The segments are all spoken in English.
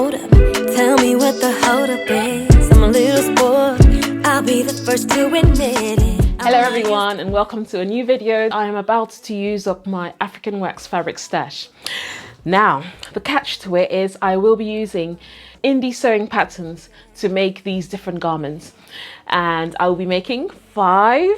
hold up, tell me what the hold up is. I'm a little spoiled, I'll be the first to admit it. Hello everyone and welcome to a new video. I am about to use up my African wax fabric stash. Now, the catch to it is I will be using indie sewing patterns to make these different garments, and I will be making five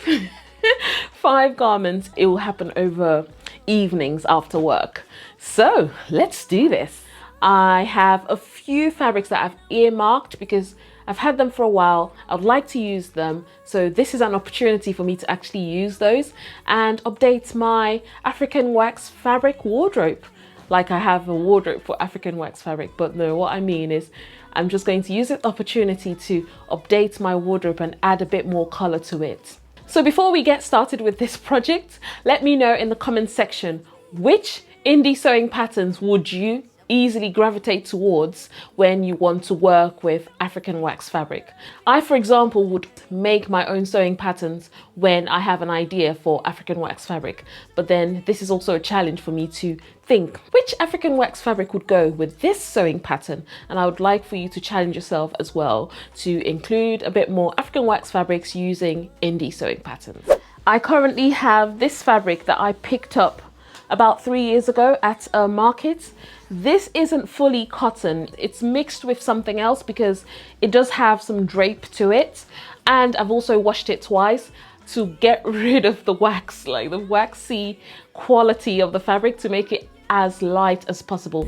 garments. It will happen over evenings after work. So let's do this. I have a few fabrics that I've earmarked because I've had them for a while. I'd like to use them. So this is an opportunity for me to actually use those and update my African wax fabric wardrobe. Like I have a wardrobe for African wax fabric, but no, what I mean is I'm just going to use this opportunity to update my wardrobe and add a bit more color to it. So before we get started with this project, let me know in the comments section, which indie sewing patterns would you easily gravitate towards when you want to work with African wax fabric? I, for example, would make my own sewing patterns when I have an idea for African wax fabric, but then this is also a challenge for me to think which African wax fabric would go with this sewing pattern, and I would like for you to challenge yourself as well to include a bit more African wax fabrics using indie sewing patterns. I currently have this fabric that I picked up about 3 years ago at a market. This isn't fully cotton, it's mixed with something else because it does have some drape to it, and I've also washed it twice to get rid of the wax, like the waxy quality of the fabric, to make it as light as possible.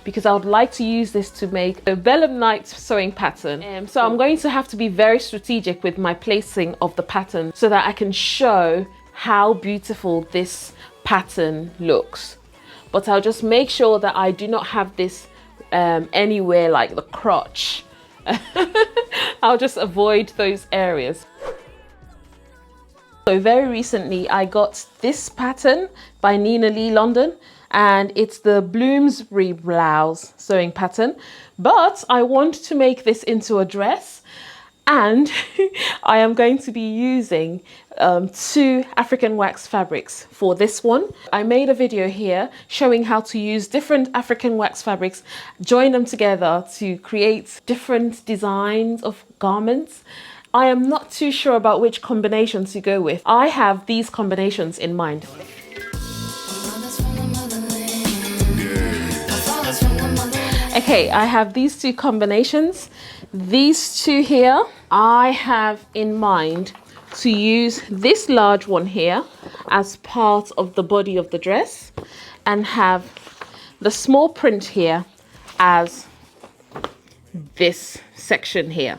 Because I would like to use this to make a vellum night sewing pattern. So I'm going to have to be very strategic with my placing of the pattern so that I can show how beautiful this pattern looks. But I'll just make sure that I do not have this anywhere like the crotch. I'll just avoid those areas. So very recently I got this pattern by Nina Lee London, and it's the Bloomsbury Blouse sewing pattern, but I want to make this into a dress, and I am going to be using 2 African wax fabrics for this one. I made a video here showing how to use different African wax fabrics, join them together to create different designs of garments. I am not too sure about which combinations to go with. I have these combinations in mind. Okay, I have these 2 combinations. These 2 here, I have in mind to use this large one here as part of the body of the dress and have the small print here as this section here.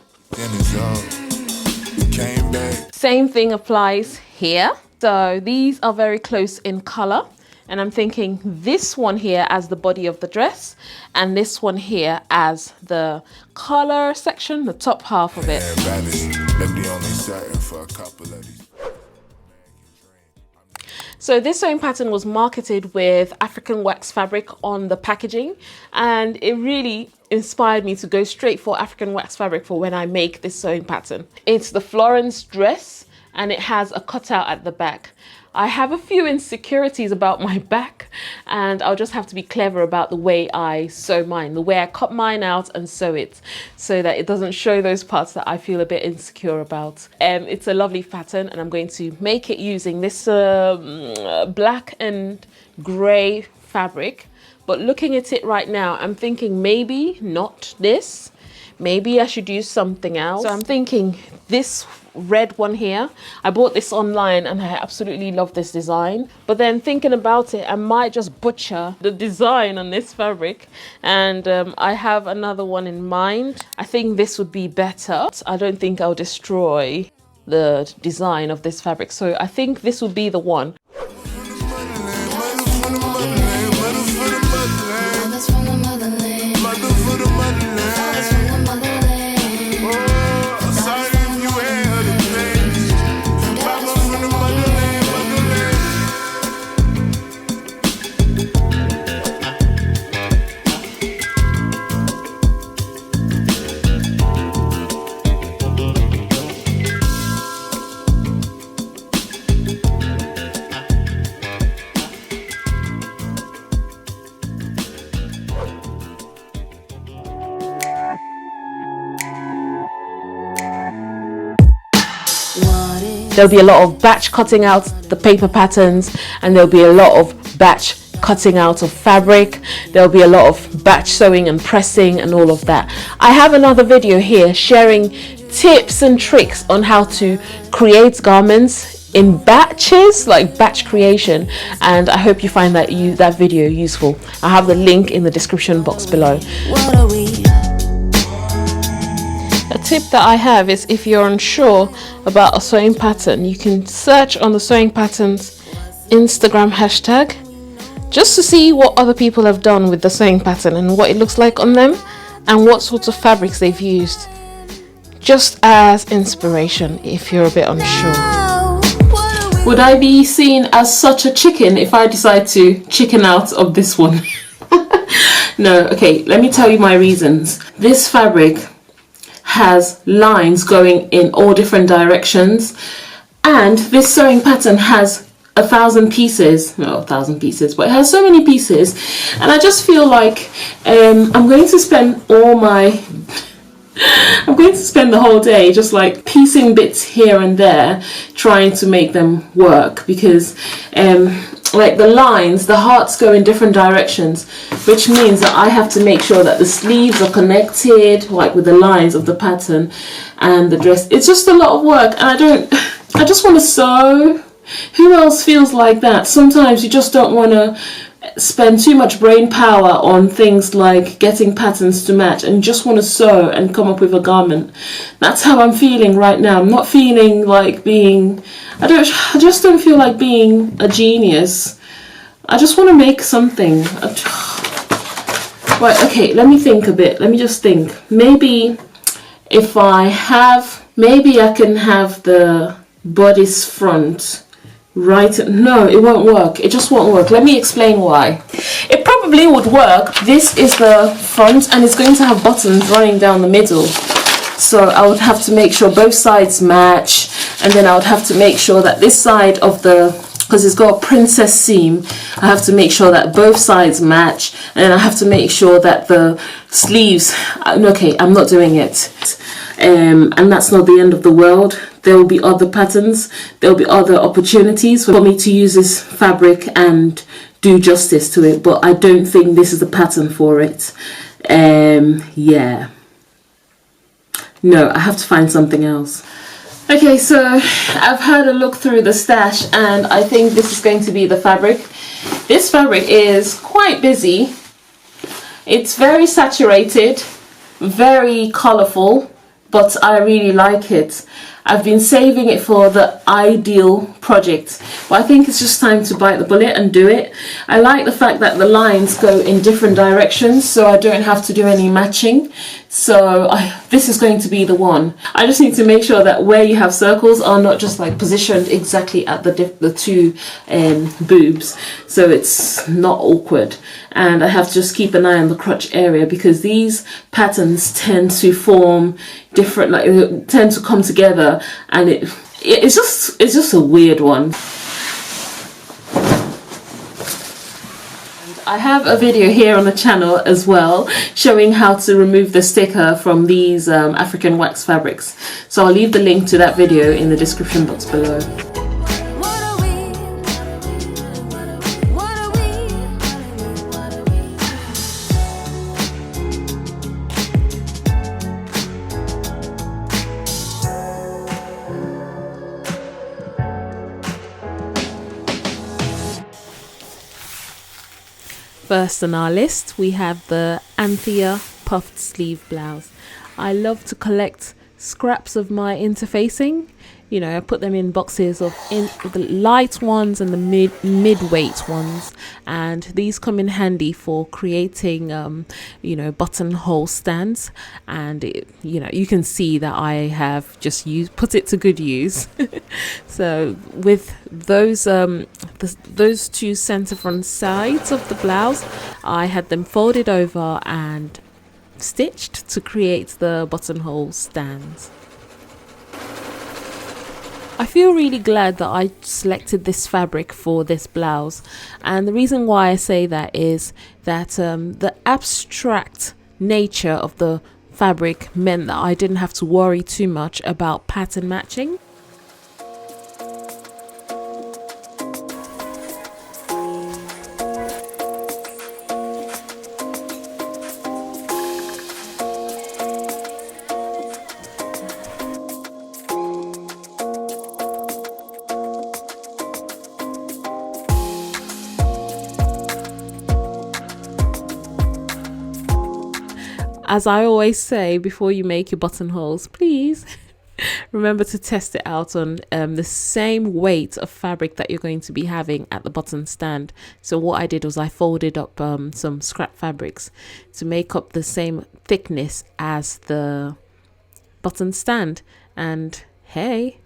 Same thing applies here. So these are very close in color. And I'm thinking this one here as the body of the dress and this one here as the collar section, the top half of it. So this sewing pattern was marketed with African wax fabric on the packaging, and it really inspired me to go straight for African wax fabric for when I make this sewing pattern. It's the Florence Dress and it has a cutout at the back. I have a few insecurities about my back, and I'll just have to be clever about the way I sew mine, the way I cut mine out and sew it so that it doesn't show those parts that I feel a bit insecure about. It's a lovely pattern, and I'm going to make it using this black and grey fabric. But looking at it right now, I'm thinking maybe not this. Maybe I should use something else. So I'm thinking this red one here. I bought this online and I absolutely love this design. But then thinking about it, I might just butcher the design on this fabric. And I have another one in mind. I think this would be better. I don't think I'll destroy the design of this fabric. So I think this would be the one. there'll be a lot of batch cutting out the paper patterns, and there'll be a lot of batch cutting out of fabric. There'll be a lot of batch sewing and pressing and all of that. I have another video here sharing tips and tricks on how to create garments in batches, like batch creation, and I hope you find that video useful. I have the link in the description box below. What are we? A tip that I have is, if you're unsure about a sewing pattern, you can search on the sewing patterns Instagram hashtag just to see what other people have done with the sewing pattern and what it looks like on them and what sorts of fabrics they've used, just as inspiration if you're a bit unsure. Would I be seen as such a chicken if I decide to chicken out of this one? No, okay, let me tell you my reasons. This fabric has lines going in all different directions, and this sewing pattern has 1,000 pieces, not 1,000 pieces, but it has so many pieces, and I just feel like I'm going to spend the whole day just like piecing bits here and there, trying to make them work, because like the lines, the hearts go in different directions, which means that I have to make sure that the sleeves are connected like with the lines of the pattern and the dress. It's just a lot of work, and I just want to sew. Who else feels like that? Sometimes you just don't want to spend too much brain power on things like getting patterns to match, and just want to sew and come up with a garment. That's how I'm feeling right now. I'm not feeling like being, I just don't feel like being a genius. I just want to make something. Right, okay, let me think a bit. Let me just think. Maybe I can have the bodice front. Right, no, it won't work. It just won't work. Let me explain why. It probably would work. This is the front, and it's going to have buttons running down the middle. So I would have to make sure both sides match, and then I would have to make sure that this side of because it's got a princess seam, I have to make sure that both sides match, and then I have to make sure that the sleeves, okay, I'm not doing it. And that's not the end of the world. There will be other patterns, there will be other opportunities for me to use this fabric and do justice to it, but I don't think this is the pattern for it. Yeah. No, I have to find something else. Okay, so I've had a look through the stash, and I think this is going to be the fabric. This fabric is quite busy. It's very saturated, very colourful, but I really like it. I've been saving it for the ideal project, but I think it's just time to bite the bullet and do it. I like the fact that the lines go in different directions, so I don't have to do any matching. So this is going to be the one. I just need to make sure that where you have circles are not just like positioned exactly at the two boobs, so it's not awkward. And I have to just keep an eye on the crotch area, because these patterns tend to form different, like tend to come together, and it's just a weird one. I have a video here on the channel as well showing how to remove the sticker from these African wax fabrics, so I'll leave the link to that video in the description box below. First on our list, we have the Anthea puffed sleeve blouse. I love to collect scraps of my interfacing. You know, I put them in boxes of the light ones and the mid-weight ones, and these come in handy for creating you know, buttonhole stands. And you know, you can see that I have just put it to good use. So with those those two center front sides of the blouse, I had them folded over and stitched to create the buttonhole stands. I feel really glad that I selected this fabric for this blouse, and the reason why I say that is that the abstract nature of the fabric meant that I didn't have to worry too much about pattern matching. as I always say, before you make your buttonholes, please remember to test it out on the same weight of fabric that you're going to be having at the button stand. So what I did was I folded up some scrap fabrics to make up the same thickness as the button stand. And hey,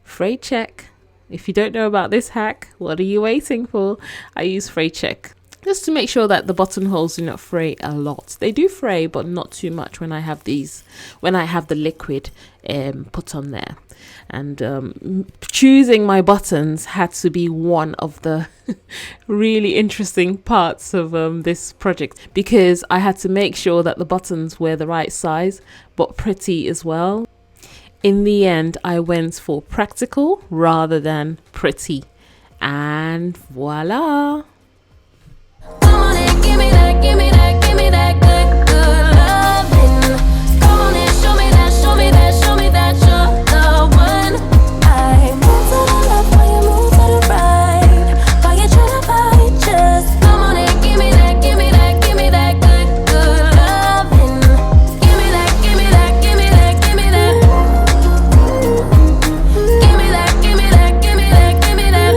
fray check. If you don't know about this hack, what are you waiting for? I use fray check just to make sure that the buttonholes do not fray a lot. They do fray, but not too much when I have the liquid put on there. And choosing my buttons had to be one of the really interesting parts of this project, because I had to make sure that the buttons were the right size but pretty as well. In the end, I went for practical rather than pretty, and voila. Come on and give me that, give me that, give me that good, good loving. Come on and show me that, show me that, show me that you're the one. I move to the left while you move to the right. While you try to fight, just come on and give me that, give me that, give me that good, good loving. Give me that, give me that, give me that, give me that. Give me that, give me that, give me that, give me that.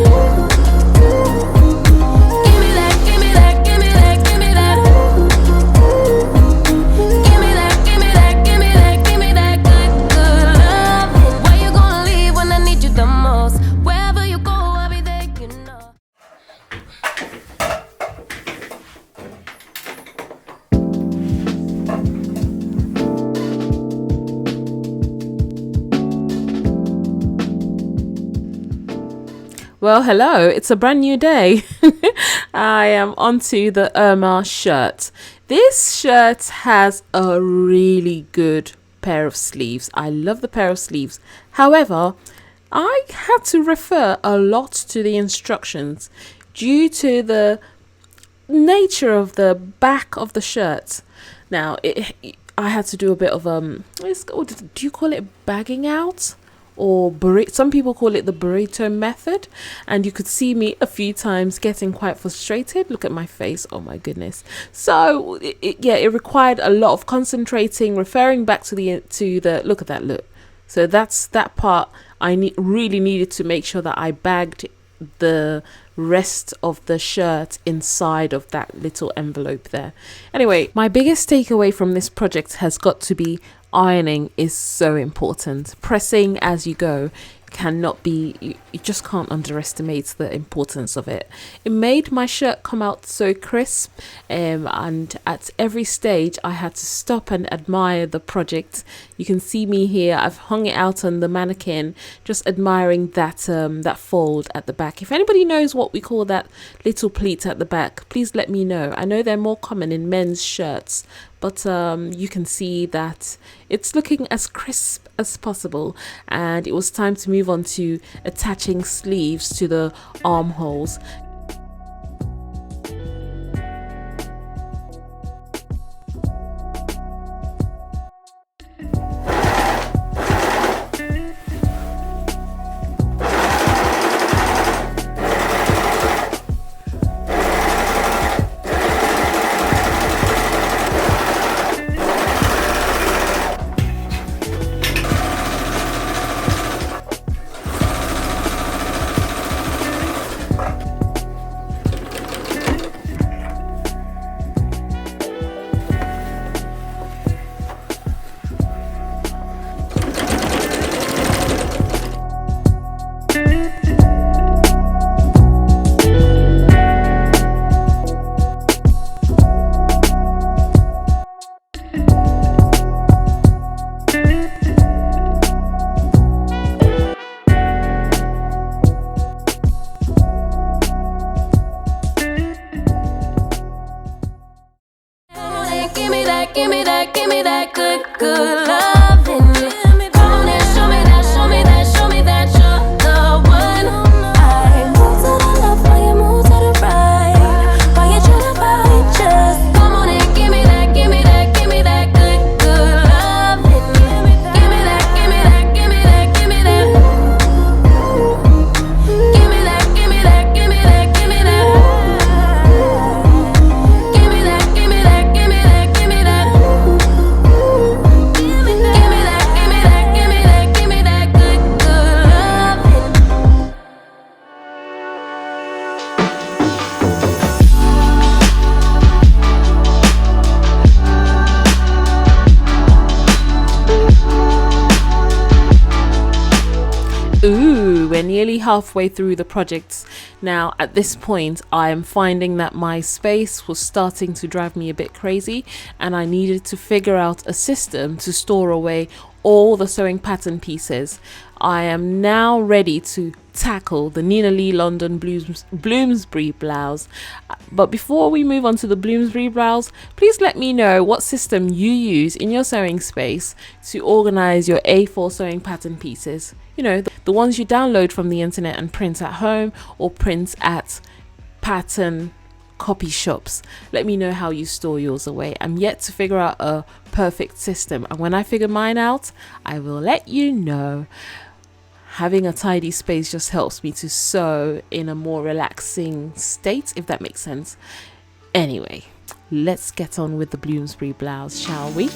Well, hello, it's a brand new day. I am onto the Irma shirt. This shirt has a really good pair of sleeves. I love the pair of sleeves. However, I had to refer a lot to the instructions due to the nature of the back of the shirt. Now, I had to do a bit of do you call it bagging out? Or some people call it the burrito method, and you could see me a few times getting quite frustrated. Look at my face, oh my goodness. So it required a lot of concentrating, referring back to the look at that look. So that's that part. I really needed to make sure that I bagged the rest of the shirt inside of that little envelope there. Anyway, my biggest takeaway from this project has got to be ironing is so important. Pressing as you go cannot be, you just can't underestimate the importance of it. It made my shirt come out so crisp, and at every stage I had to stop and admire the project. You can see me here, I've hung it out on the mannequin, just admiring that that fold at the back. If anybody knows what we call that little pleat at the back, please let me know. I know they're more common in men's shirts, but you can see that it's looking as crisp as possible, and it was time to move on to attaching sleeves to the armholes. Give me that, give me that good, good loving. Come on and show me that, show me that, show me that you're the one. I move to the left while you move to the right. While you try to fight, just come on and give me that, give me that, give me that good, good loving. Give me that, give me that, give me that, give me that. Give me that, give me that, give me that, give me that. Give me that, give me that, give me that, give me that. nearly halfway through the projects now. At this point, I am finding that my space was starting to drive me a bit crazy, and I needed to figure out a system to store away all the sewing pattern pieces. I am now ready to tackle the Nina Lee London Bloomsbury blouse. But before we move on to the Bloomsbury blouse, please let me know what system you use in your sewing space to organize your A4 sewing pattern pieces. You know, the ones you download from the internet and print at home or print at pattern copy shops. Let me know how you store yours away. I'm yet to figure out a perfect system, and when I figure mine out, I will let you know. Having a tidy space just helps me to sew in a more relaxing state, if that makes sense. Anyway, let's get on with the Bloomsbury blouse, shall we?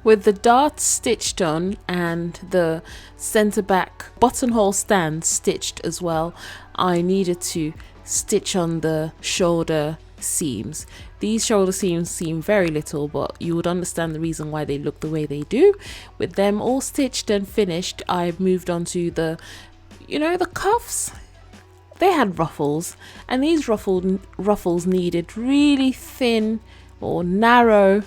With the darts stitched on and the centre back buttonhole stand stitched as well, I needed to stitch on the shoulder seams. These shoulder seams seem very little, but you would understand the reason why they look the way they do. With them all stitched and finished, I moved on to the cuffs. They had ruffles, and these ruffles needed really thin or narrow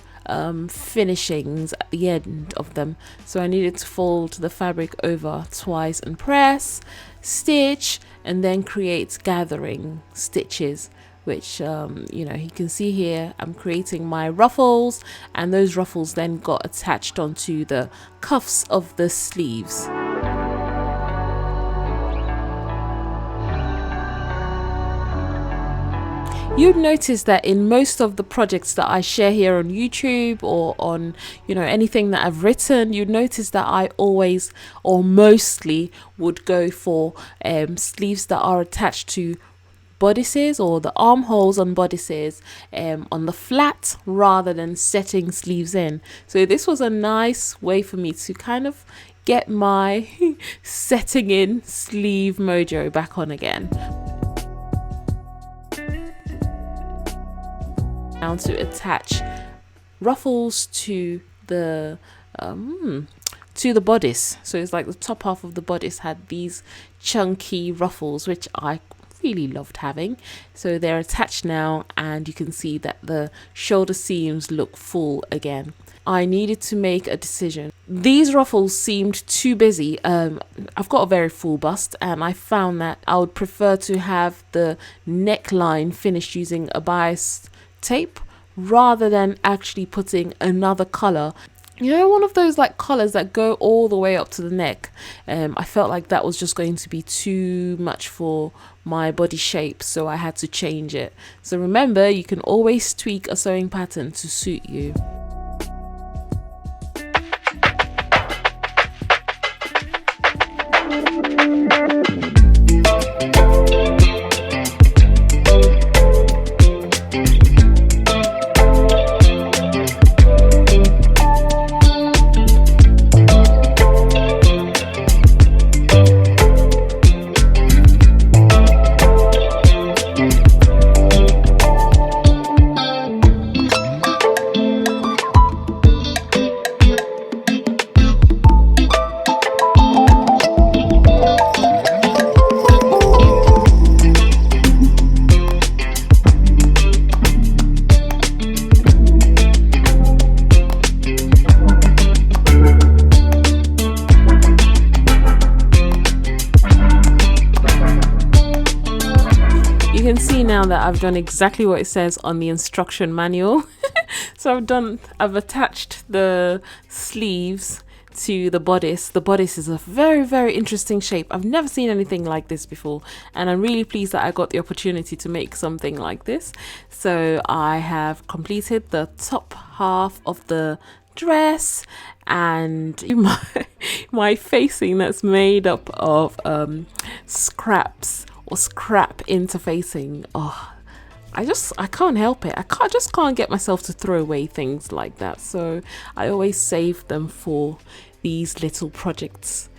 finishings at the end of them, so I needed to fold the fabric over twice and press, stitch, and then create gathering stitches, which you can see here. I'm creating my ruffles, and those ruffles then got attached onto the cuffs of the sleeves. You'd notice that in most of the projects that I share here on YouTube or on anything that I've written, you'd notice that I always or mostly would go for sleeves that are attached to bodices, or the armholes on bodices on the flat, rather than setting sleeves in. So this was a nice way for me to kind of get my setting in sleeve mojo back on again. Now to attach ruffles to the bodice. So it's like the top half of the bodice had these chunky ruffles, which I really loved having. So they're attached now, and you can see that the shoulder seams look full again. I needed to make a decision. These ruffles seemed too busy. I've got a very full bust, and I found that I would prefer to have the neckline finished using a bias tape rather than actually putting another color, one of those like colors that go all the way up to the neck. I felt like that was just going to be too much for my body shape, so I had to change it. So remember, you can always tweak a sewing pattern to suit you. Now that I've done exactly what it says on the instruction manual. So I've attached the sleeves to the bodice. The bodice is a very, very interesting shape. I've never seen anything like this before, and I'm really pleased that I got the opportunity to make something like this. So I have completed the top half of the dress, and my facing that's made up of scraps or scrap interfacing. I can't help it. I just can't get myself to throw away things like that. So I always save them for these little projects.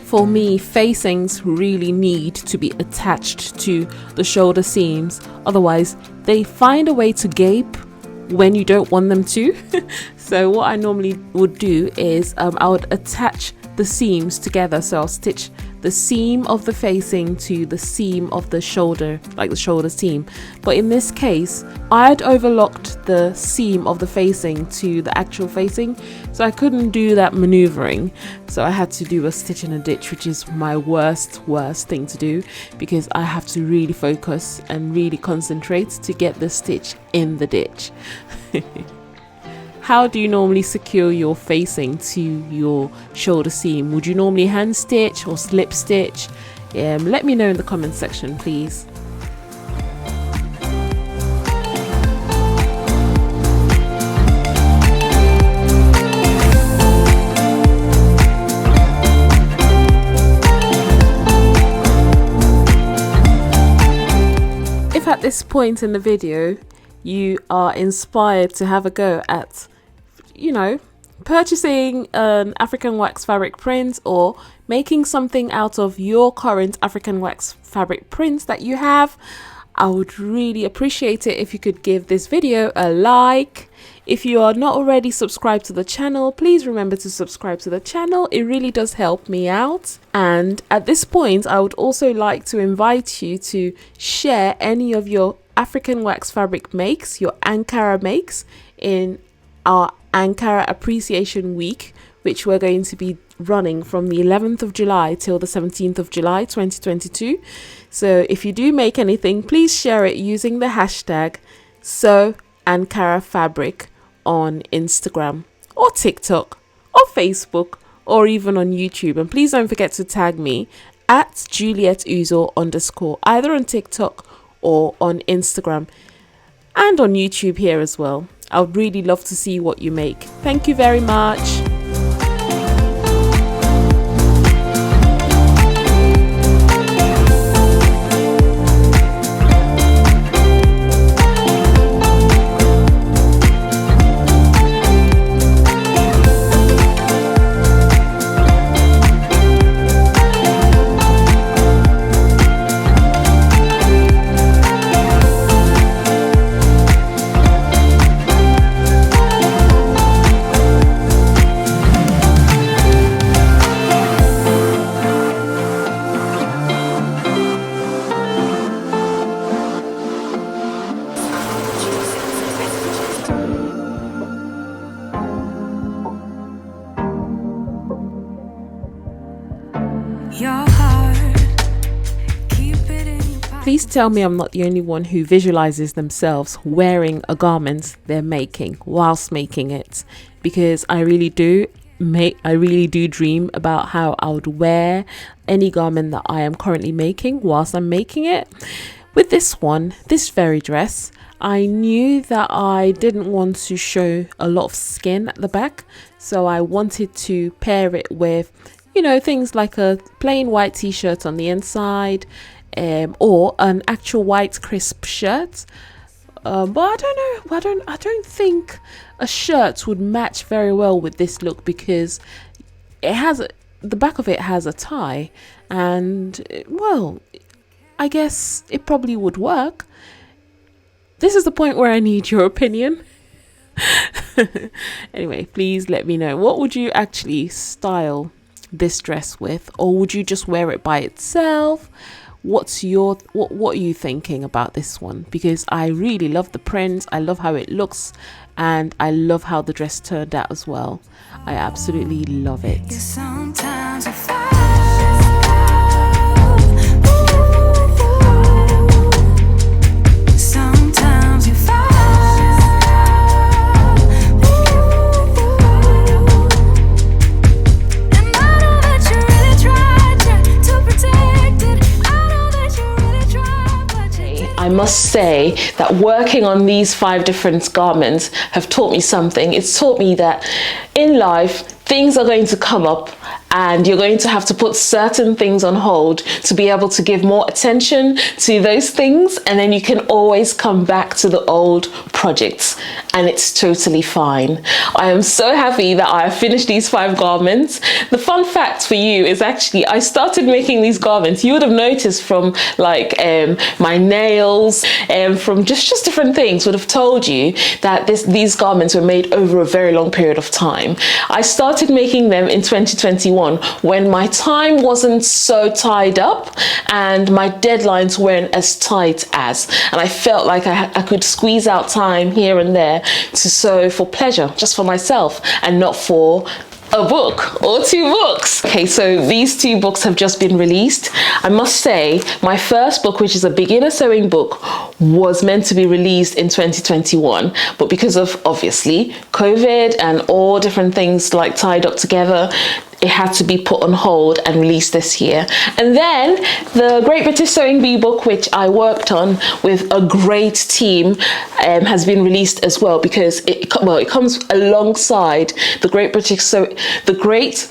For me, facings really need to be attached to the shoulder seams, otherwise they find a way to gape when you don't want them to. So what I normally would do is I would attach the seams together. So I'll stitch the seam of the facing to the seam of the shoulder, like the shoulder seam. But in this case, I had overlocked the seam of the facing to the actual facing, so I couldn't do that maneuvering. So I had to do a stitch in a ditch, which is my worst thing to do, because I have to really focus and really concentrate to get the stitch in the ditch. How do you normally secure your facing to your shoulder seam? Would you normally hand stitch or slip stitch? Let me know in the comment section, please. If at this point in the video you are inspired to have a go at, you know, purchasing an African wax fabric print or making something out of your current African wax fabric prints that you have, I would really appreciate it if you could give this video a like. If you are not already subscribed to the channel, please remember to subscribe to the channel. It really does help me out. And at this point, I would also like to invite you to share any of your African wax fabric makes, your Ankara makes, in our Ankara Appreciation Week, which we're going to be running from the 11th of July till the 17th of July 2022. So if you do make anything, please share it using the hashtag #SewAnkaraFabric on Instagram or TikTok or Facebook or even on YouTube. And please don't forget to tag me at JULIET UZOR_, either on TikTok or on Instagram and on YouTube here as well. I would really love to see what you make. Thank you very much. Please tell me I'm not the only one who visualizes themselves wearing a garment they're making whilst making it, because I really do dream about how I would wear any garment that I am currently making whilst I'm making it. With this one, this very dress, I knew that I didn't want to show a lot of skin at the back, so I wanted to pair it with, you know, things like a plain white t-shirt on the inside, or an actual white crisp shirt. But I don't know. I don't think a shirt would match very well with this look, because it has the back of it has a tie, and well, I guess it probably would work. This is the point where I need your opinion. Anyway, please let me know, what would you actually style this dress with, or would you just wear it by itself? What are you thinking about this one? Because I really love the print, I love how it looks, and I love how the dress turned out as well. I absolutely love it. Sometimes I I must say that working on these 5 different garments have taught me something. It's taught me that in life, things are going to come up and you're going to have to put certain things on hold to be able to give more attention to those things, and then you can always come back to the old projects, and it's totally fine. I am so happy that I have finished these 5 garments. The fun fact for you is actually I started making these garments, you would have noticed from like my nails and from just different things would have told you that these garments were made over a very long period of time. I started making them in 2021 when my time wasn't so tied up and my deadlines weren't as tight as, and I felt like I could squeeze out time here and there to sew for pleasure, just for myself and not for a book or 2 books. Okay, so these 2 books have just been released. I must say my first book, which is a beginner sewing book, was meant to be released in 2021, but because of obviously COVID and all different things like tied up together, it had to be put on hold and released this year. And then the Great British Sewing Bee book, which I worked on with a great team, has been released as well, because it comes alongside the Great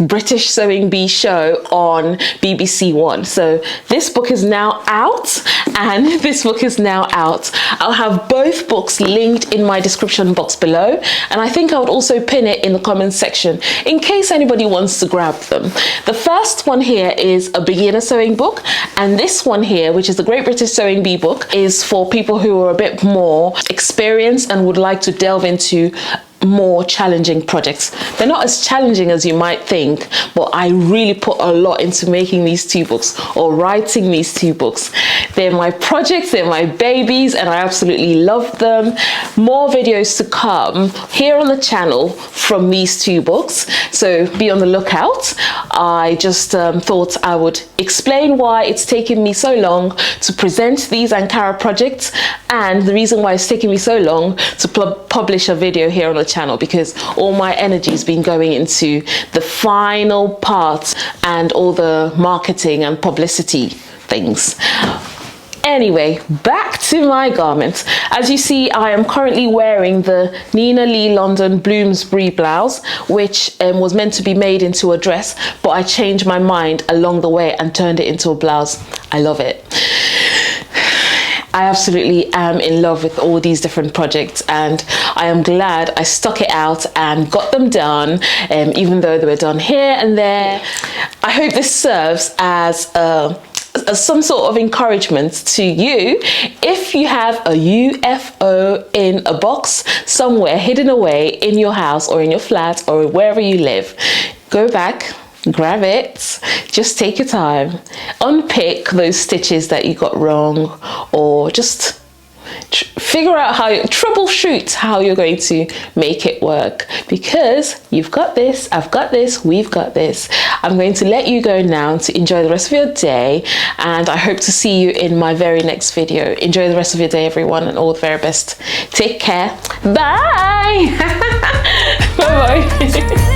British Sewing Bee show on BBC One. So this book is now out, and this book is now out. I'll have both books linked in my description box below, and I think I would also pin it in the comments section in case anybody wants to grab them. The first one here is a beginner sewing book, and this one here, which is the Great British Sewing Bee book, is for people who are a bit more experienced and would like to delve into more challenging projects. They're not as challenging as you might think, but I really put a lot into making these 2 books or writing these 2 books. They're my projects, they're my babies, and I absolutely love them. More videos to come here on the channel from these 2 books, so be on the lookout. I just thought I would explain why it's taken me so long to present these Ankara projects, and the reason why it's taken me so long to publish a video here on the channel, because all my energy has been going into the final parts and all the marketing and publicity things. Anyway, back to my garments. As you see, I am currently wearing the Nina Lee London Bloomsbury blouse, which was meant to be made into a dress, but I changed my mind along the way and turned it into a blouse. I love it. I absolutely am in love with all these different projects, and I am glad I stuck it out and got them done, even though they were done here and there. I hope this serves as some sort of encouragement to you. If you have a UFO in a box somewhere hidden away in your house or in your flat or wherever you live, go back, grab it, just take your time, unpick those stitches that you got wrong, or just figure out troubleshoot how you're going to make it work, because you've got this, I've got this, we've got this. I'm going to let you go now to enjoy the rest of your day, and I hope to see you in my very next video. Enjoy the rest of your day, everyone, and all the very best. Take care. Bye. Bye bye.